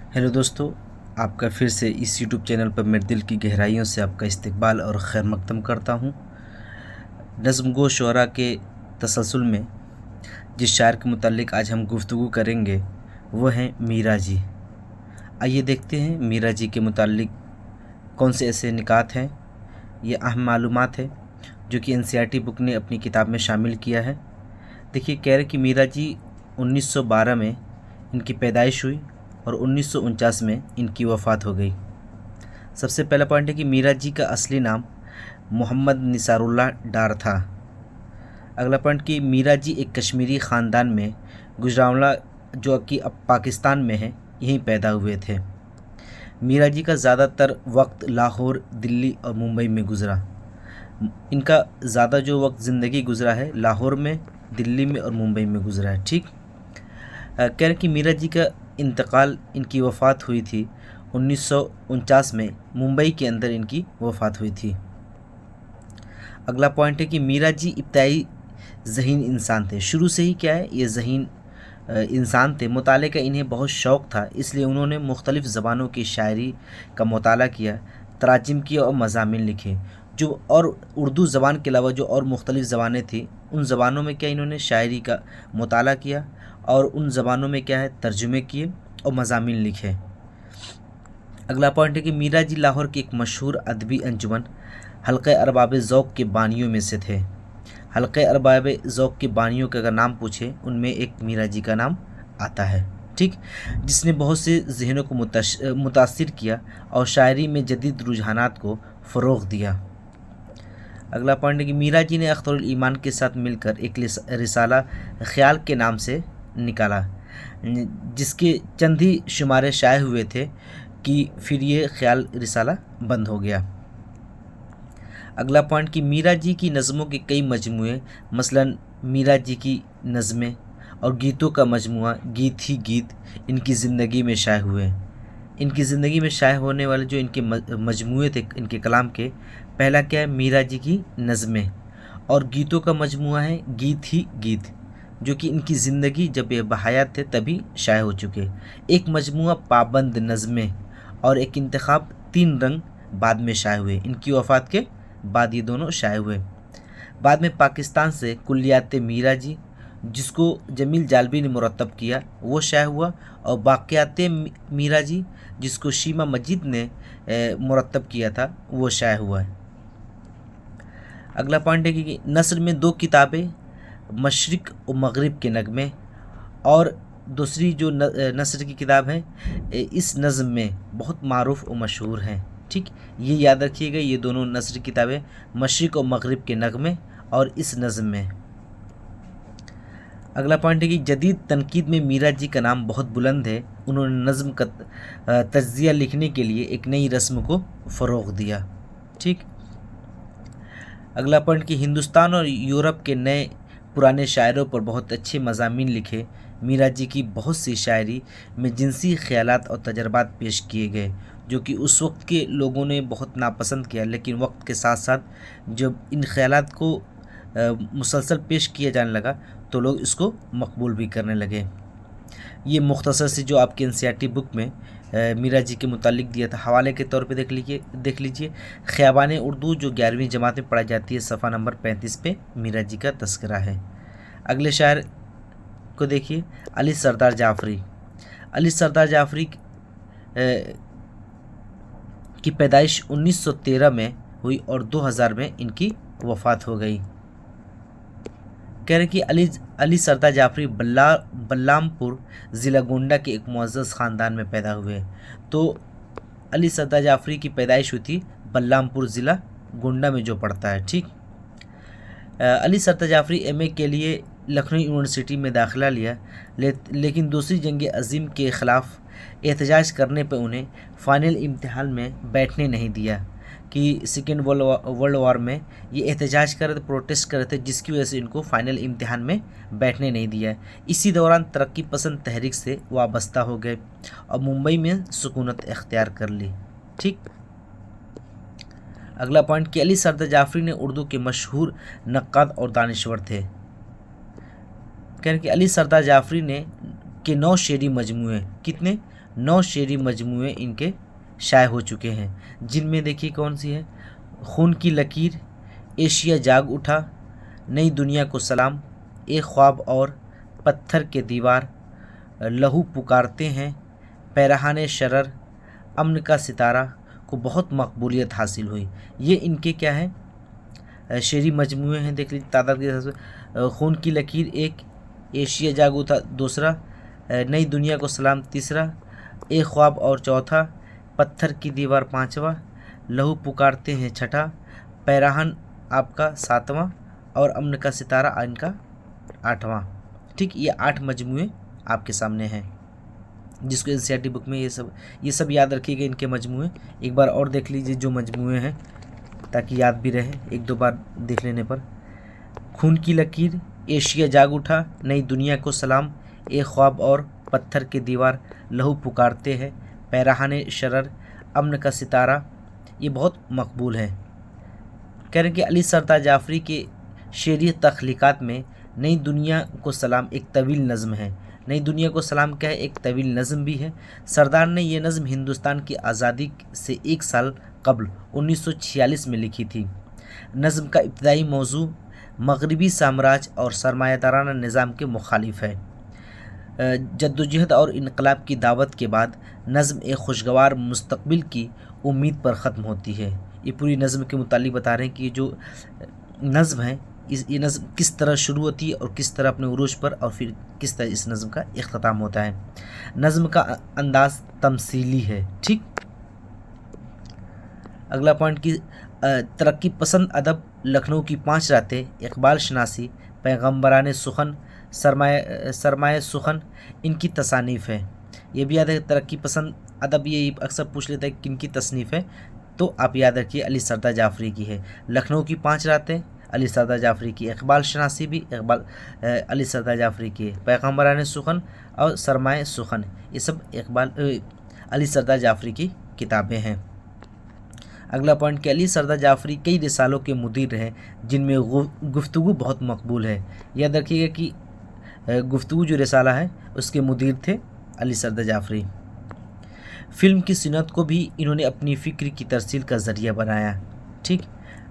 Hello दोस्तों, आपका फिर से इस यूट्यूब चैनल पर मेरे दिल की गहराइयों से आपका इस्तकबाल और खैर मकदम करता हूँ। नज़्म गो शुअरा के तसलसल में जिस शायर के मुतालिक आज हम गुफ्तगू करेंगे वो हैं मीरा जी। आइए देखते हैं मीरा जी के मुतालिक कौन से ऐसे निकात हैं, ये अहम मालूमात है जो कि एनसीईआरटी बुक ने अपनी किताब में शामिल किया है। देखिए, कह रहे कि मीरा जी 1912 में इनकी पैदाइश हुई और 1949 में इनकी वफ़ात हो गई। सबसे पहला पॉइंट है कि मीरा जी का असली नाम मोहम्मद निसारुल्लाह डार था। अगला पॉइंट कि मीरा जी एक कश्मीरी ख़ानदान में गुजरांवाला जो कि अब पाकिस्तान में है यहीं पैदा हुए थे। मीरा जी का ज़्यादातर वक्त लाहौर, दिल्ली और मुंबई में गुज़रा। इनका ज़्यादा जो वक्त ज़िंदगी गुज़रा है लाहौर में, दिल्ली में और मुंबई में गुज़रा है। ठीक, कह रहे कि मीरा जी का इंतकाल, इनकी वफ़ात हुई थी 1949 में, मुंबई के अंदर इनकी वफ़ात हुई थी। अगला पॉइंट है कि मीरा जी इब्तदाई ज़हीन इंसान थे। शुरू से ही क्या है, ये ज़हीन इंसान थे। मुताले का इन्हें बहुत शौक़ था, इसलिए उन्होंने मुख्तलिफ़ ज़बानों की शायरी का मुताला किया, तराजिम किया और मज़ामीन लिखे। जो और उर्दू ज़बान के अलावा जो और मुख्तलिफ़ ज़बानें थी उन ज़बानों में क्या इन्होंने शायरी का मुताला किया और उन ज़बानों में क्या है तर्जुमे किए और मज़ामीन लिखे। अगला पॉइंट है कि मीरा जी लाहौर की एक मशहूर अदबी अंजुमन हल्क़े अरबाब ज़ौक़ के बानियों में से थे। हल्क़े अरबाब ज़ौक़ के बानियों का अगर नाम पूछे उनमें एक मीरा जी का नाम आता है। ठीक, जिसने बहुत से ज़हनों को मुतासिर किया और शायरी में जदीद रुझानात को फ़रोग़ दिया। अगला पॉइंट है कि मीरा जी ने अख्तरुल ईमान के साथ मिलकर एक रिसाला ख़याल के नाम से निकाला, जिसके चंद ही शुमारे शाये हुए थे कि फिर ये ख़याल रिसाला बंद हो गया। अगला पॉइंट कि मीरा जी की नज़मों के कई मजमूए, मसलन मीरा जी की नज़में और गीतों का मजमुआ गीत ही गीत इनकी ज़िंदगी में शाये हुए। इनकी ज़िंदगी में शाये होने वाले जो इनके मजमूए थे इनके कलाम के, पहला क्या है मीरा जी की नज़में, और गीतों का मजमुआ है गीत ही गीत, जो कि इनकी ज़िंदगी जब ये बहयात थे तभी शाये हो चुके। एक मजमुआ पाबंद नज़में और एक इंतखाब तीन रंग बाद में शाये हुए। इनकी वफ़ात के बाद ये दोनों शाये हुए। बाद में पाकिस्तान से कुल्लियात मीरा जी, जिसको जमील जालबी ने मुरतब किया, वो शाये हुआ, और बाक़ियात मीरा जी, जिसको शीमा मजीद ने मुरतब किया था, वो शाये हुआ है। अगला पॉइंट है कि नस्र में दो किताबें, मशरिक़ और मग़रिब के नगमे, और दूसरी जो नस्र की किताब है इस नज़्म में बहुत मारूफ़ और मशहूर हैं। ठीक, ये याद रखिएगा, ये दोनों नस्र किताबें मशरिक़ और मग़रिब के नगमे और इस नज़्म में। अगला पॉइंट है कि जदीद तनकीद में मीरा जी का नाम बहुत बुलंद है। उन्होंने नज़्म का तज्ज़िया लिखने के लिए एक नई रस्म को फ़रोग़ दिया। ठीक, अगला पॉइंट कि हिंदुस्तान और यूरोप के नए पुराने शायरों पर बहुत अच्छे मज़ामीन लिखे। मीरा जी की बहुत सी शायरी में जिनसी ख़यालात और तजर्बात पेश किए गए, जो कि उस वक्त के लोगों ने बहुत नापसंद किया, लेकिन वक्त के साथ साथ जब इन ख़यालात को मुसलसल पेश किया जाने लगा तो लोग इसको मकबूल भी करने लगे। ये मुख्तसर से जो आपकी एनसीईआरटी बुक में मीरा जी के मुतालिक दिया था, हवाले के तौर पे देख लीजिए। ख़याबान उर्दू जो 11वीं जमात में पढ़ाई जाती है, सफ़ा नंबर 35 पे मीरा जी का तस्करा है। अगले शायर को देखिए, अली सरदार जाफ़री। अली सरदार जाफ़री की पैदाइश 1913 में हुई और 2000 में इनकी वफ़ात हो गई। कह रहे कि अली सरदार जाफ़री बल्लामपुर ज़िला गोंडा के एक मुअज़्ज़ज़ ख़ानदान में पैदा हुए। तो अली सरदार जाफ़री की पैदाइश हुई थी बल्लामपुर ज़िला गोंडा में जो पड़ता है। ठीक, अली सरदार जाफ़री एमए के लिए लखनऊ यूनिवर्सिटी में दाखिला लिया, लेकिन दूसरी जंग अज़ीम के ख़िलाफ़ एहतजाज करने पर उन्हें फ़ाइनल इम्तिहान में बैठने नहीं दिया। कि सेकेंड वर्ल्ड वार में ये एहतजाज कर रहे थे, प्रोटेस्ट कर रहे थे, जिसकी वजह से इनको फ़ाइनल इम्तिहान में बैठने नहीं दिया। इसी दौरान तरक्की पसंद तहरीक से वाबस्ता हो गए और मुंबई में सुकूनत इख्तियार कर ली। ठीक, अगला पॉइंट कि अली सरदार जाफ़री ने उर्दू के मशहूर नक्काद और दानिश्वर थे। कह रहे कि अली सरदार जाफ़री ने के 9 शेरी मजमूए, कितने 9 शेरी मजमूए इनके शाये हो चुके हैं, जिनमें देखिए कौन सी है, खून की लकीर, एशिया जाग उठा, नई दुनिया को सलाम, एक ख्वाब और पत्थर के दीवार, लहू पुकारते हैं, पैरहाने शरर, अमन का सितारा को बहुत मकबूलियत हासिल हुई। ये इनके क्या है, शेरी मजमूए हैं। देख लीजिए तादाद के हिसाब से, खून की लकीर एक, एशिया जाग उठा दूसरा, नई दुनिया को सलाम तीसरा, एक ख्वाब और चौथा, पत्थर की दीवार पांचवा, लहू पुकारते हैं छठा, पैराहन आपका सातवां और अमन का सितारा इनका आठवां। ठीक, ये 8 मजमूए आपके सामने हैं, जिसको एनसीईआरटी बुक में ये सब याद रखिएगा इनके मजमूए। एक बार और देख लीजिए जो मजमूए हैं, ताकि याद भी रहे एक दो बार देख लेने पर। खून की लकीर, एशिया जाग उठा, नई दुनिया को सलाम, एक ख्वाब और पत्थर की दीवार, लहू पुकारते हैं, पैराहाने शरर, अमन का सितारा, ये बहुत मकबूल है। कह रहे हैं कि अली सरदार जाफरी के शेरी तख्लीक़ात में नई दुनिया को सलाम एक तवील नज़म है। नई दुनिया को सलाम क्या है, एक तवील नज़म भी है। सरदार ने ये नज़म हिंदुस्तान की आज़ादी से 1 साल कबल 1946 में लिखी थी। नज़म का इब्तदाई मौजू मगरबी साम्राज्य और सरमायादाराना निज़ाम के मुखालिफ है। जद्दोजहद और इनकलाब की दावत के बाद नज़म एक खुशगवार मुस्तकबिल की उम्मीद पर ख़त्म होती है। ये पूरी नज़म के मुतालिक बता रहे हैं कि ये जो नज़म है, ये नज़म किस तरह शुरू होती है और किस तरह अपने उरूज पर, और फिर किस तरह इस नज़म का इख्तिताम होता है। नज़म का अंदाज़ तमसीली है। ठीक, अगला पॉइंट की तरक्की पसंद अदब, लखनऊ की 5 रातें, इकबाल शनासी, पैगम्बरान सुखन, सरमाए सुखन इनकी तसानीफ़ है। ये भी याद है, तरक्की पसंद अदब ये अक्सर पूछ लेता है किन की तसनीफ़ है, तो आप याद रखिए अली सरदार जाफरी की है। लखनऊ की 5 रातें अली सरदार जाफरी की, इकबाल शनासी भी अली सरदार जाफरी की है, पैगम्बरान सुखन और सरमाए सुखन ये सब अली सरदार जाफरी की किताबें हैं। अगला पॉइंट कि अली सरदार जाफरी कई रिसालों के मुदीर रहे, जिनमें गुफ्तगू बहुत मकबूल है। याद रखिएगा कि गुफ्तगू जो रिसाला है उसके मुदीर थे अली सरदार जाफरी। फ़िल्म की सिनत को भी इन्होंने अपनी फ़िक्र की तरसील का ज़रिया बनाया। ठीक,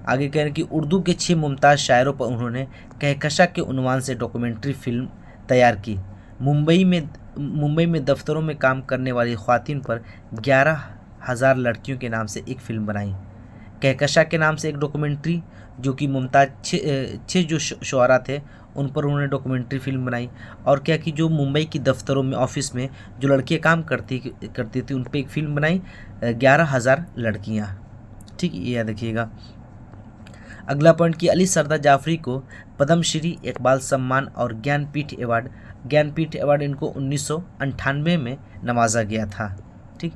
आगे कह रहे हैं कि उर्दू के 6 मुमताज़ शायरों पर उन्होंने कहकशा के उन्वान से डॉक्यूमेंट्री फ़िल्म तैयार की। मुंबई में दफ्तरों में काम करने वाली ख़वातीन पर 11,000 लड़कियों के नाम से एक फ़िल्म बनाई। कहकशा के नाम से एक डॉक्यूमेंट्री, जो कि मुमताज़ 6 जो शुआरा थे उन पर उन्होंने डॉक्यूमेंट्री फ़िल्म बनाई। और क्या कि जो मुंबई की दफ्तरों में, ऑफिस में जो लड़कियां काम करती थी उन पर एक फ़िल्म बनाई, 11,000 लड़कियां। ठीक, ये याद रखिएगा। अगला पॉइंट कि अली सरदार जाफरी को पद्मश्री, इकबाल सम्मान और ज्ञानपीठ अवार्ड इनको 1998 में नवाजा गया था। ठीक,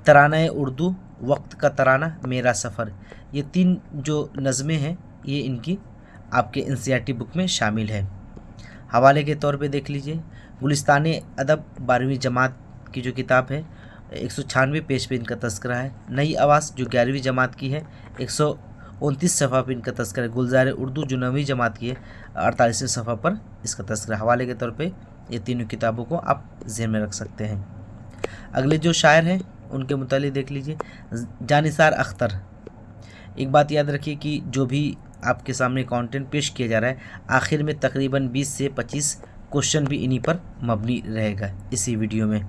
तराना उर्दू, वक्त का तराना, मेरा सफ़र, ये 3 जो नज़में हैं ये इनकी आपके एनसीईआरटी बुक में शामिल है। हवाले के तौर पे देख लीजिए, गुलिस्तान अदब 12वीं जमात की जो किताब है 196 पेज पे इनका तस्करा है। नई आवाज़ जो 11वीं जमात की है 129 सफ़ा पर इनका तस्करा है। गुलजार उर्दू जो 9वीं जमात की है 48वें सफ़ा पर इसका तस्करा। हवाले के तौर पे ये तीनों किताबों को आप ज़हन में रख सकते हैं। अगले जो शायर हैं उनके मुतालिक देख लीजिए, जानिसार अख्तर। एक बात याद रखिए कि जो भी आपके सामने कंटेंट पेश किया जा रहा है, आखिर में तकरीबन 20 से 25 क्वेश्चन भी इन्हीं पर मबनी रहेगा। इसी वीडियो में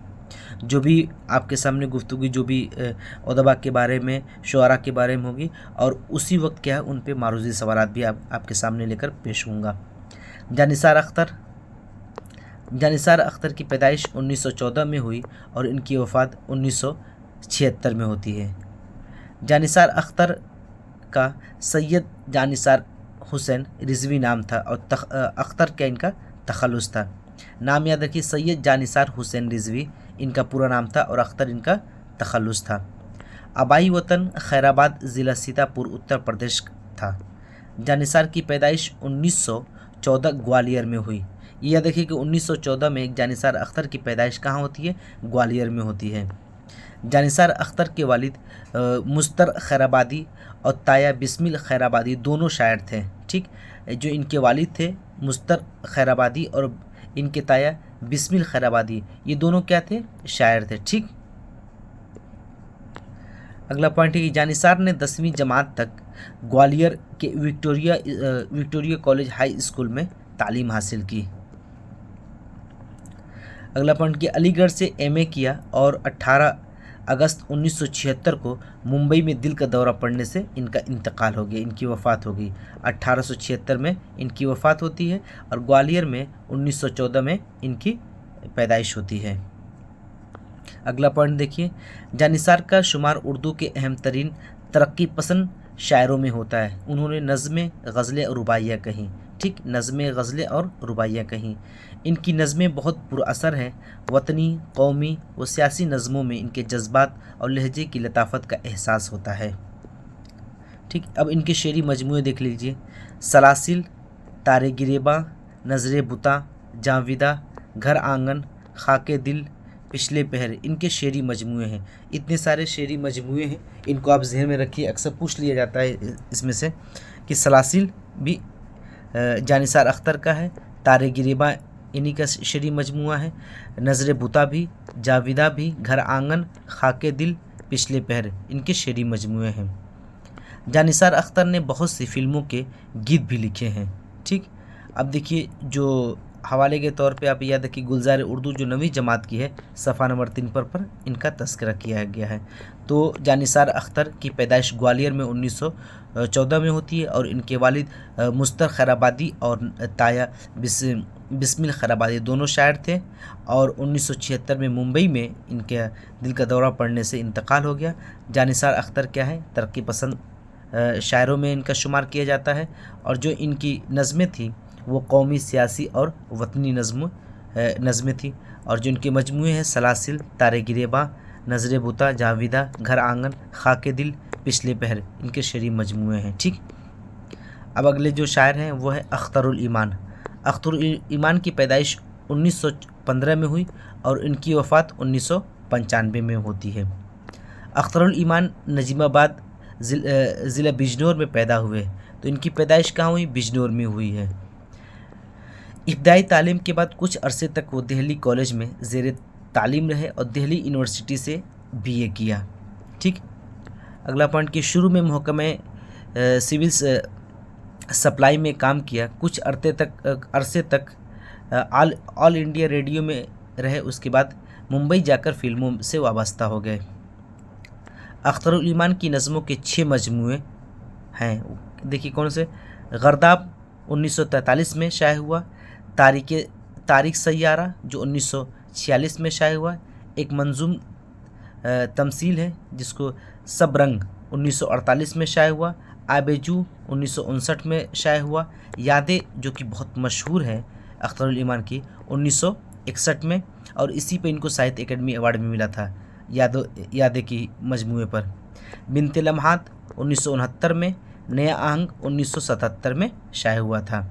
जो भी आपके सामने गुफ्तगू जो भी उदबा के बारे में, शुआरा के बारे में होगी, और उसी वक्त क्या है उन पे मारूजी सवालात भी आपके सामने लेकर पेश होऊंगा। जानिसार अख्तर की पैदाइश 1914 में हुई और इनकी वफ़ात 1976 में होती है। जानिसार अख्तर का सैयद जानिसार हुसैन रिजवी नाम था और अख्तर क्या इनका तखल्लुस था। नाम याद रखिए, सैयद जानिसार हुसैन रिजवी इनका पूरा नाम था और अख्तर इनका तखल्लुस था। आबाई वतन खैराबाद ज़िला सीतापुर उत्तर प्रदेश था। जानिसार की पैदाइश 1914 ग्वालियर में हुई। ये याद रखिए कि 1914 में जानिसार अख्तर की पैदाइश कहाँ होती है, ग्वालियर में होती है। जानिसार अख्तर के वालिद मुस्तर खैराबादी और ताया बिस्मिल खैराबादी दोनों शायर थे। ठीक, जो इनके वालिद थे मुस्तर खैराबादी और इनके ताया बिस्मिल खैराबादी, ये दोनों क्या थे, शायर थे। ठीक, अगला पॉइंट है कि जानिसार ने 10वीं जमात तक ग्वालियर के विक्टोरिया कॉलेज हाई स्कूल में तालीम हासिल की। अगला पॉइंट कि अलीगढ़ से एमए किया और 18 अगस्त 1976 को मुंबई में दिल का दौरा पड़ने से इनका इंतकाल हो गया, इनकी वफ़ात हो गई। 1876 में इनकी वफ़ात होती है और ग्वालियर में 1914 में इनकी पैदाइश होती है। अगला पॉइंट देखिए, जानिसार का शुमार उर्दू के अहम तरीन तरक्की पसंद शायरों में होता है। उन्होंने नज़में, गज़लें और रुबाइयाँ कहीं। ठीक, नज़में, गज़लें और रुबाइयाँ कहीं। इनकी नज़में बहुत पुरअसर हैं। वतनी, कौमी व सियासी नज़मों में इनके जज्बात और लहजे की लताफत का एहसास होता है। ठीक, अब इनके शेरी मजमूए देख लीजिए। सलासिल, तारे गिरेबा, नज़रे बुता, जाविदा, घर आंगन, खाके दिल, पिछले पहर, इनके शेरी मजमूए हैं। इतने सारे शेरी मजमूए हैं, इनको आप जहन में रखिए। अक्सर पूछ लिया जाता है इसमें से कि सलासिल भी जानिसार अख्तर का है, तारे गिरेबा इन्हीं का शेरी मजमूआ है, नज़र बुता भी, जाविदा भी, घर आंगन, खाके दिल, पिछले पहर, इनके शेरी मजमूए हैं। जानिसार अख्तर ने बहुत सी फिल्मों के गीत भी लिखे हैं। ठीक, अब देखिए जो हवाले के तौर पे आप याद रखिए, गुलजार उर्दू जो 9वीं जमात की है, सफ़ा नंबर 3 पर इनका तस्करा किया गया है। तो जानिसार अख्तर की पैदाइश ग्वालियर में 1914 में होती है और इनके वालिद मुस्तर खैराबादी और ताया बिस्मिल खैराबादी दोनों शायर थे और 1976 में मुंबई में इनके दिल का दौरा पड़ने से इंतकाल हो गया। जानिसार अख्तर क्या है, तरक्की पसंद शायरों में इनका शुमार किया जाता है और जो इनकी नज़में थी वो कौमी, सियासी और वतनी नज़में थी और जो इनके मजमूए हैं सलासिल, तारे गिरेबा, नज़रे बुता, जाविदा, घर आंगन, खाके दिल, पिछले पहर, इनके शेरी मजमूए हैं। ठीक, अब अगले जो शायर हैं वो है अख्तरुल ईमान। अख्तरुल ईमान की पैदाइश 1915 में हुई और इनकी वफ़ात 1995 में होती है। अख्तरुल ईमान नजीमाबाद ज़िला बिजनौर में पैदा हुए, तो इनकी पैदाइश कहाँ हुई, बिजनौर में हुई है। इब्तदाई तालीम के बाद कुछ अरसे तक वो दिल्ली कॉलेज में ज़ेर तालीम रहे और दिल्ली यूनिवर्सिटी से बीए किया। ठीक, अगला पॉइंट कि शुरू में महकमे सिविल सप्लाई में काम किया, कुछ अरसे तक ऑल इंडिया रेडियो में रहे, उसके बाद मुंबई जाकर फिल्मों से वाबस्ता हो गए। अख्तरुल ईमान की नज़मों के 6 मजमूए हैं, देखिए कौन से। गर्दाब 1943 में शाये हुआ, तारीख सैयारा जो 1946 में शाये हुआ, एक मंजूम तमसील है जिसको सब रंग 1948 में शाये हुआ, आबेजू 1959 में शाये हुआ, यादें जो कि बहुत मशहूर है अख्तरुल ईमान की 1961 में और इसी पे इनको साहित्य अकेडमी अवार्ड भी मिला था यादें की मजमूए पर। बिनते लम्हात 1969 में, नया आहंग 1977 में शाये हुआ था।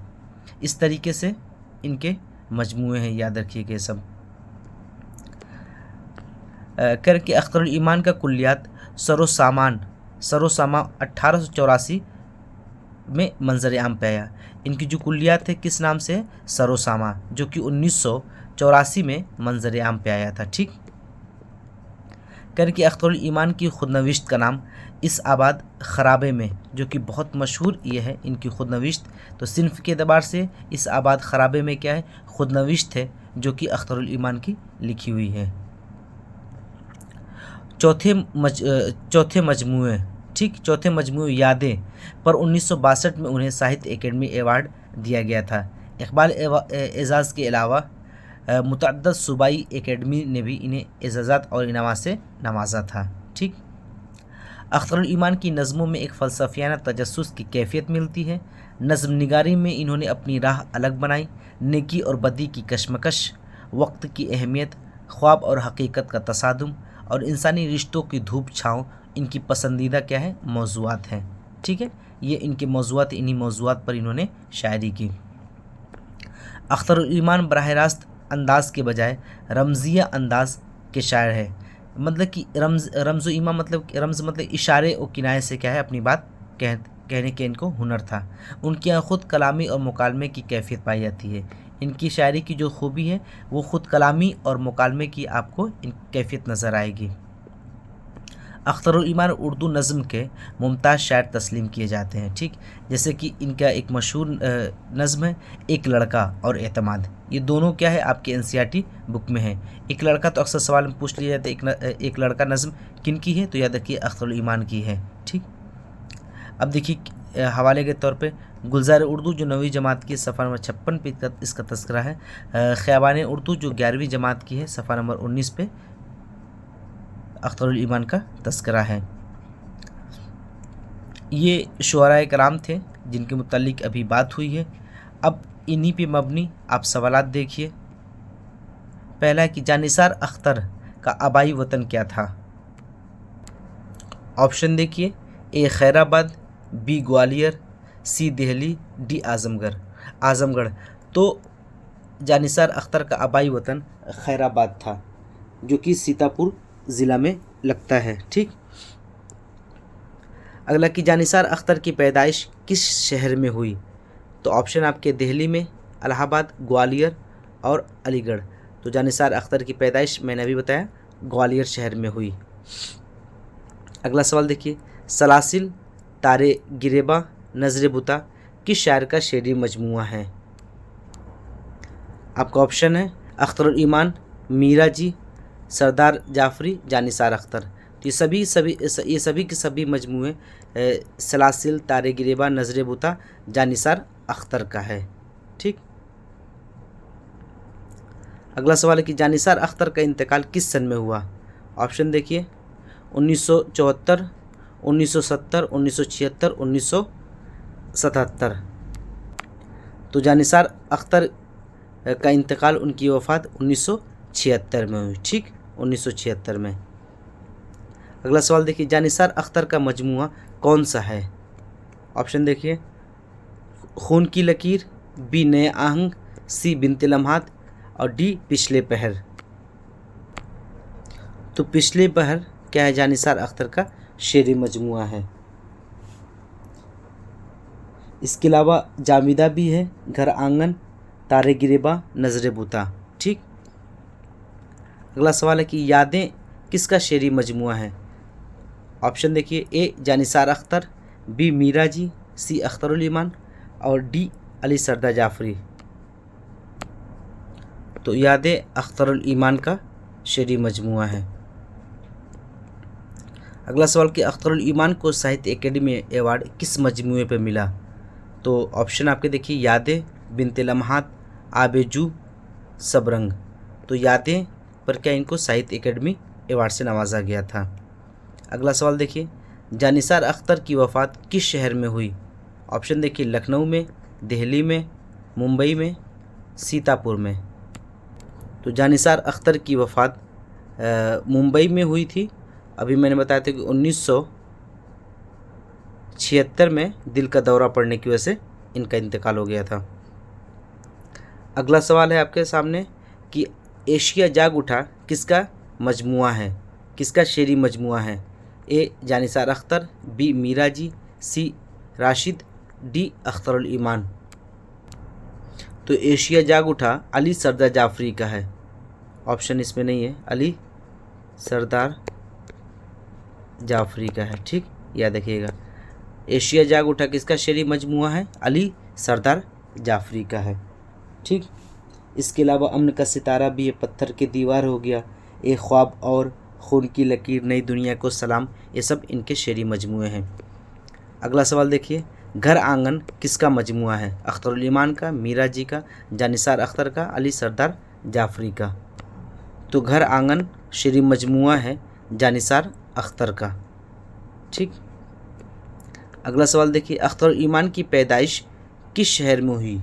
इस तरीके से इनके मजमूए हैं, याद रखिएगा सब। करके अख्तरुल ईमान का कुल्लियात सरोसामा 1884 में मंजर आम पे आया। इनकी जो कुल्लियात है किस नाम से, सरोसामा, जो कि 1984 में मंजर आम पे आया था। ठीक, करके अख्तरुल ईमान की खुदनविश्त का नाम इस आबाद ख़राबे में, जो कि बहुत मशहूर ये है इनकी खुदनविश्त। तो सिन्फ के एतबार से इस आबाद ख़राबे में क्या है, खुदनविश्त है जो कि अख्तरुल ईमान की लिखी हुई है। चौथे मजमूए, ठीक, चौथे मजमूए यादें पर 1962 में उन्हें साहित्य अकेडमी अवार्ड दिया गया था। इकबाल एजाज़ के अलावा मुतअद्दिद सूबाई अकेडमी ने भी इन्हें एजाज़ात और इनामात से नवाजा था। ठीक, अख्तरुल ईमान की नज़मों में एक फ़लसफ़ियाना तजस्सुस की कैफियत मिलती है। नज़्म निगारी में इन्होंने अपनी राह अलग बनाई। नेकी और बदी की कशमकश, वक्त की अहमियत, ख्वाब और हकीकत का तसादुम और इंसानी रिश्तों की धूप छाँव इनकी पसंदीदा क्या है, मौज़ूआत हैं। ठीक है, ये इनके मौज़ूआत, इन्हीं मौज़ूआत पर इन्होंने शायरी की। अख्तरुल ईमान बराह रास्त अंदाज़ के बजाय रमज़िया अंदाज़ के शायर है। मतलब कि रमज़ ईमा मतलब इशारे और किनाये से क्या है, अपनी बात कहने के इनको हुनर था। उनके यहाँ ख़ुद कलामी और मुकालमे की कैफियत पाई जाती है। इनकी शायरी की जो खूबी है वो ख़ुद कलामी और मुकालमे की आपको इन कैफियत नज़र आएगी। अख्तरुल ईमान उर्दू नज़म के मुमताज़ शायर तस्लीम किए जाते हैं। ठीक, जैसे कि इनका एक मशहूर नज़म है एक लड़का और एतमाद। ये दोनों क्या है आपके एनसीईआरटी बुक में है। एक लड़का तो अक्सर सवाल में पूछ लिया जाता है, एक लड़का नज़म किन की है, तो याद रखिए अख्तरुल ईमान की है। ठीक, अब देखिए हवाले के तौर पे गुलजार उर्दू जो 9वीं जमात की सफ़ा नंबर 56 पे इसका तस्करा है। ख़याबान उर्दू जो 11वीं जमात की है सफ़ा नंबर 19 पे अख्तरुल ईमान का तस्करा है। ये शुअराए कराम थे जिनके मुतालिक अभी बात हुई है। अब इन्हीं पे मबनी आप सवालात देखिए। पहला है कि जानिसार अख्तर का आबाई वतन क्या था। ऑप्शन देखिए, ए खैराबाद, बी ग्वालियर, सी दिल्ली, डी आज़मगढ़। तो जानिसार अख्तर का आबाई वतन खैराबाद था जो कि सीतापुर ज़िला में लगता है। ठीक, अगला कि जानिसार अख्तर की पैदाइश किस शहर में हुई, तो ऑप्शन आपके दिल्ली में, इलाहाबाद, ग्वालियर और अलीगढ़। तो जानिसार अख्तर की पैदाइश मैंने अभी बताया ग्वालियर शहर में हुई। अगला सवाल देखिए, सलासिल, तारे गिरेबा, नज़र बुता किस शायर का शेरी मजमुआ है। आपका ऑप्शन है अख्तरुल ईमान, मीरा जी, सरदार जाफरी, जानिसार अख्तर। तो ये सभी के सभी मजमूए सलासिल, तारे गिरेबा, नज़र बुता जानिसार अख्तर का है। ठीक, अगला सवाल है कि जानिसार अख्तर का इंतकाल किस सन में हुआ। ऑप्शन देखिए, 1974, 1970, 1976, 1977। तो जानिसार अख्तर का इंतकाल, उनकी वफ़ात 1976 में हुई। ठीक, 1976 में। अगला सवाल देखिए, जानिसार अख्तर का मजमुआ कौन सा है। ऑप्शन देखिए, खून की लकीर, बी नए आहंग, सी बिनते लम्हात और डी पिछले पहर। तो पिछले पहर क्या है, जानिसार अख्तर का शेरी मजमुआ है। इसके अलावा जामिदा भी है, घर आंगन, तारे गिरेबा, नज़र बुता। ठीक, अगला सवाल है कि यादें किसका शेरी मजमुआ है। ऑप्शन देखिए, ए जानिसार अख्तर, बी मीरा जी, सी अख्तरुल ईमान और डी अली सरदार जाफरी। तो यादें अख्तरुल ईमान का शेरी मजमुआ है। अगला सवाल कि अख्तरुल ईमान को साहित्य एकेडमी अवार्ड किस मजमुए पर मिला। तो ऑप्शन आपके देखिए, यादें, बिनते लम्हात, आबेजू, सबरंग। तो यादें पर क्या इनको साहित्य एकेडमी अवार्ड से नवाजा गया था। अगला सवाल देखिए, जानिसार अख्तर की वफ़ात किस शहर में हुई। ऑप्शन देखिए, लखनऊ में, दिल्ली में, मुंबई में, सीतापुर में। तो जानिसार अख्तर की वफ़ात मुंबई में हुई थी। अभी मैंने बताया था कि 1976 में दिल का दौरा पड़ने की वजह से इनका इंतकाल हो गया था। अगला सवाल है आपके सामने कि एशिया जाग उठा किसका मजमुआ है, किसका शेरी मजमुआ है। ए जानिसार अख्तर, बी मीरा जी, सी राशिद, डी अख्तरुल ईमान। तो एशिया जाग उठा अली सरदार जाफरी का है। ऑप्शन इसमें नहीं है, अली सरदार जाफरी का है। ठीक, याद रखिएगा, एशिया जाग उठा किसका शेरी मजमुआ है, अली सरदार जाफरी का है। ठीक, इसके अलावा अमन का सितारा भी है, पत्थर की दीवार हो गया, एक ख्वाब और खून की लकीर, नई दुनिया को सलाम, ये सब इनके शेरी मजमुए हैं। अगला सवाल देखिए, घर आंगन किसका मजमुआ है। अख्तरुल ईमान का, मीरा जी का, जानिसार अख्तर का, अली सरदार जाफरी का। तो घर आंगन शेरी मजमुआ है जानिसार अख्तर का। ठीक, अगला सवाल देखिए, अख्तरुल ईमान की पैदाइश किस शहर में हुई।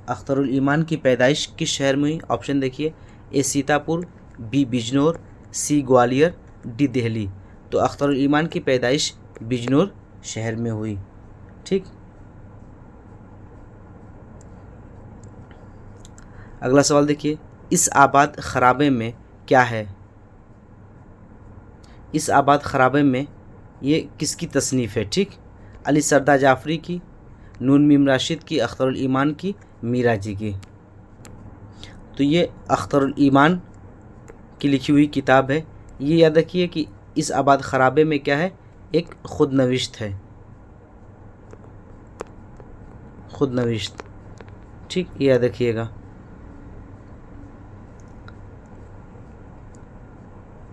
अख्तरुल ईमान की पैदाइश किस शहर में हुई। ऑप्शन देखिए, ए सीतापुर, बी बिजनौर, सी ग्वालियर, डी दिल्ली। तो अख्तरुल ईमान की पैदाइश बिजनौर शहर में हुई। ठीक, अगला सवाल देखिए, इस आबाद खराबे में क्या है। इस आबाद खराबे में ये किसकी तसनीफ़ है। ठीक, अली सरदार जाफरी की, नून मीम राशिद की, अख्तरुल ईमान की, मीरा जी की। तो ये अख्तरुल ईमान की लिखी हुई किताब है। ये याद रखिए कि इस आबाद खराबे में क्या है, एक खुद नविश्त है, खुद नविश्त। ठीक, ये याद रखिएगा।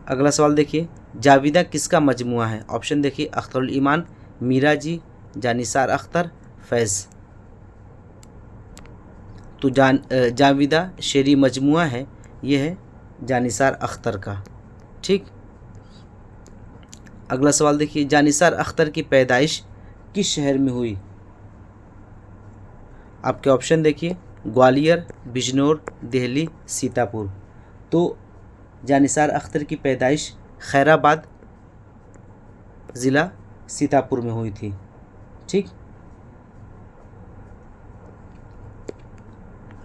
अगला सवाल देखिए, जाविदा किसका मजमुआ है? ऑप्शन देखिए, अख्तरुल ईमान, मीरा जी, जानिसार अख्तर, फैज़। तो जाविदा शेरी मजमुआ है, ये है जानिसार अख्तर का। ठीक, अगला सवाल देखिए, जानिसार अख्तर की पैदाइश किस शहर में हुई? आपके ऑप्शन देखिए, ग्वालियर, बिजनौर, दिल्ली, सीतापुर। तो जानिसार अख्तर की पैदाइश खैराबाद ज़िला सीतापुर में हुई थी। ठीक,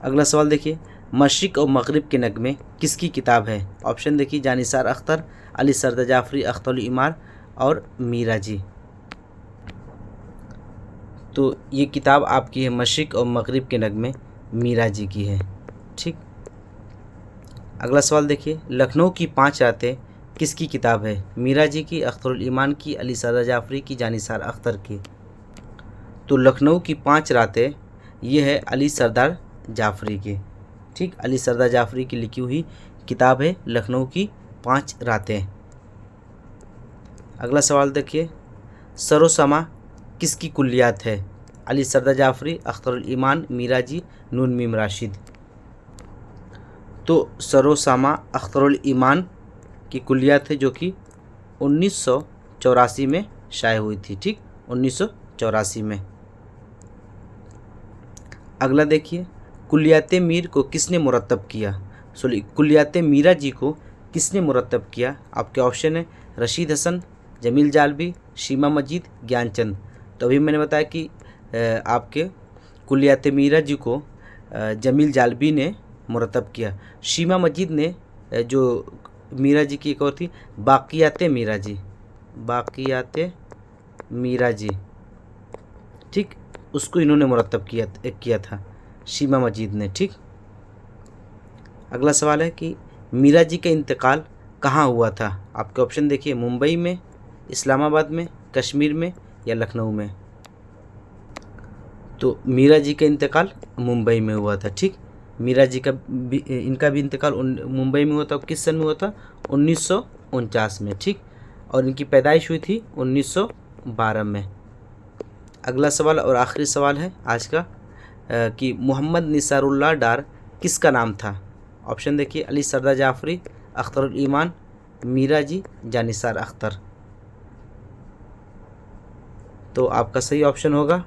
अगला सवाल देखिए, मशरिक़ और मग़रिब के नगमे किसकी किताब है? ऑप्शन देखिए, जानिसार अख्तर, अली सरदा जाफ़री, अख्तरुल ईमान और मीरा जी। तो ये किताब आपकी है मशरिक़ और मग़रिब के नगमे, मीरा जी की है। ठीक, अगला सवाल देखिए, लखनऊ की 5 रातें किसकी किताब है? मीरा जी की, अख्तरुल ईमान की, अली सरदा जाफ़री की, जानिसार अख्तर की। तो लखनऊ की 5 रातें ये है अली सरदार जाफ़री की। ठीक, अली सरदार जाफ़री की लिखी हुई किताब है लखनऊ की 5 रातें। अगला सवाल देखिए, सरोसमा किसकी कुल्लियात है? अली सरदार जाफ़री, अख्तरुल ईमान, मीरा जी, नून मीम राशिद। तो सरोसमा अख्तरुल ईमान की कुल्लियात है, जो कि 1984 में शाये हुई थी। ठीक, 1984 में। अगला देखिए, कुल्लियात मीर को किसने मुरत्तब किया? कुल्लियात मीरा जी को किसने मुरत्तब किया? आपके ऑप्शन है, रशीद हसन, जमील जालबी, शीमा मजीद, ज्ञानचंद। तो अभी मैंने बताया कि आपके कुल्लियात मीरा जी को जमील जालबी ने मुरत्तब किया। शीमा मजीद ने जो मीरा जी की एक और थी, बाक़ियात मीरा जी, बाक़ियात मीरा जी, ठीक, उसको इन्होंने मुरत्तब किया था, शीमा मजीद ने। ठीक, अगला सवाल है कि मीरा जी का इंतकाल कहाँ हुआ था? आपके ऑप्शन देखिए, मुंबई में, इस्लामाबाद में, कश्मीर में या लखनऊ में। तो मीरा जी का इंतकाल मुंबई में हुआ था। ठीक, मीरा जी का इनका भी इंतकाल मुंबई में हुआ था। किस सन में हुआ था? 1949 में। ठीक, और इनकी पैदाइश हुई थी 1912 में। अगला सवाल और आखिरी सवाल है आज का कि मोहम्मद निसारुल्लाह डार किसका नाम था? ऑप्शन देखिए, अली सरदार जाफ़री, अख्तरुल ईमान, मीरा जी, जानिसार अख्तर। तो आपका सही ऑप्शन होगा